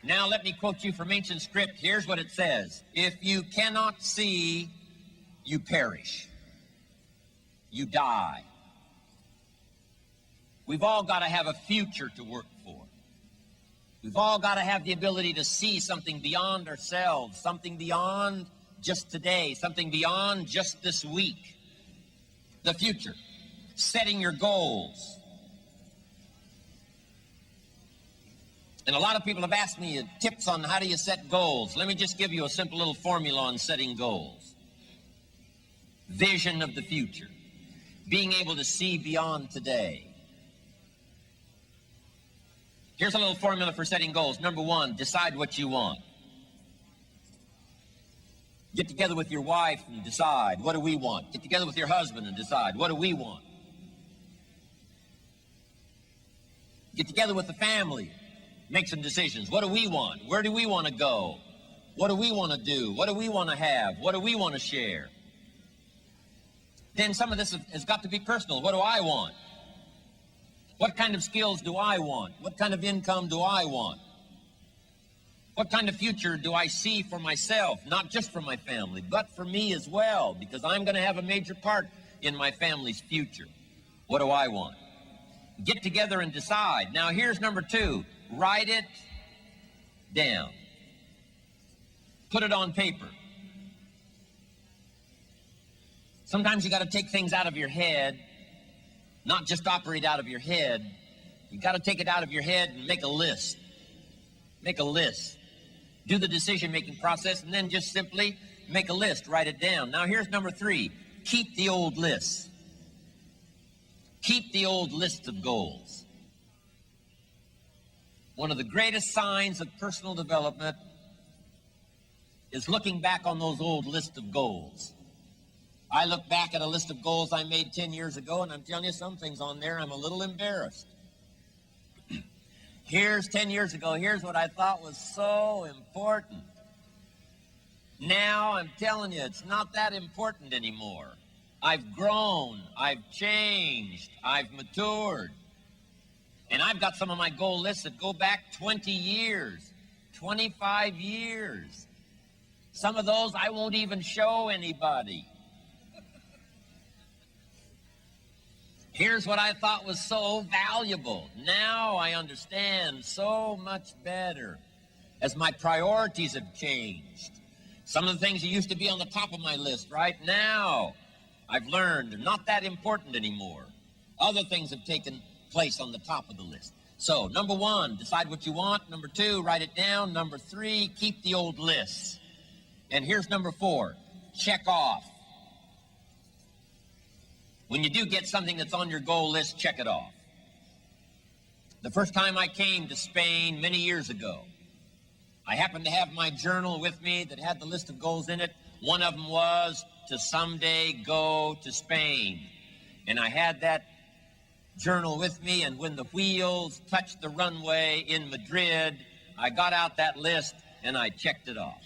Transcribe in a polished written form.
Now let me quote you from ancient script. Here's what it says. If you cannot see, you perish. You die. We've all got to have a future to work for. We've all got to have the ability to see something beyond ourselves, something beyond just today, something beyond just this week. The future. Setting your goals. And a lot of people have asked me tips on how do you set goals. Let me just give you a simple little formula on setting goals. Vision of the future. Being able to see beyond today. Here's a little formula for setting goals. Number one, decide what you want. Get together with your wife and decide, what do we want? Get together with your husband and decide, what do we want? Get together with the family. Make some decisions. What do we want? Where do we want to go? What do we want to do? What do we want to have? What do we want to share? Then some of this has got to be personal. What do I want? What kind of skills do I want? What kind of income do I want? What kind of future do I see for myself? Not just for my family, but for me as well, because I'm going to have a major part in my family's future. What do I want? Get together and decide. Now here's number two. Write it down. Put it on paper. Sometimes you got to take things out of your head, not just operate out of your head. You got to take it out of your head and make a list. Make a list. Do the decision-making process and then just simply make a list. Write it down. Now here's number three. Keep the old lists. Keep the old list of goals. One of the greatest signs of personal development is looking back on those old lists of goals. I look back at a list of goals I made 10 years ago, and I'm telling you, some things on there I'm a little embarrassed. Here's 10 years ago, here's what I thought was so important. Now I'm telling you, it's not that important anymore. I've grown, I've changed, I've matured. And I've got some of my goal lists that go back 20 years, 25 years. Some of those I won't even show anybody. Here's what I thought was so valuable. Now I understand so much better as my priorities have changed. Some of the things that used to be on the top of my list right now, I've learned are not that important anymore. Other things have taken place on the top of the list. So, number one, decide what you want. Number two, write it down. Number three, keep the old lists. And here's number four, check off. When you do get something that's on your goal list, check it off. The first time I came to Spain many years ago, I happened to have my journal with me that had the list of goals in it. One of them was to someday go to Spain. And I had that journal with me, and when the wheels touched the runway in Madrid, I got out that list and I checked it off.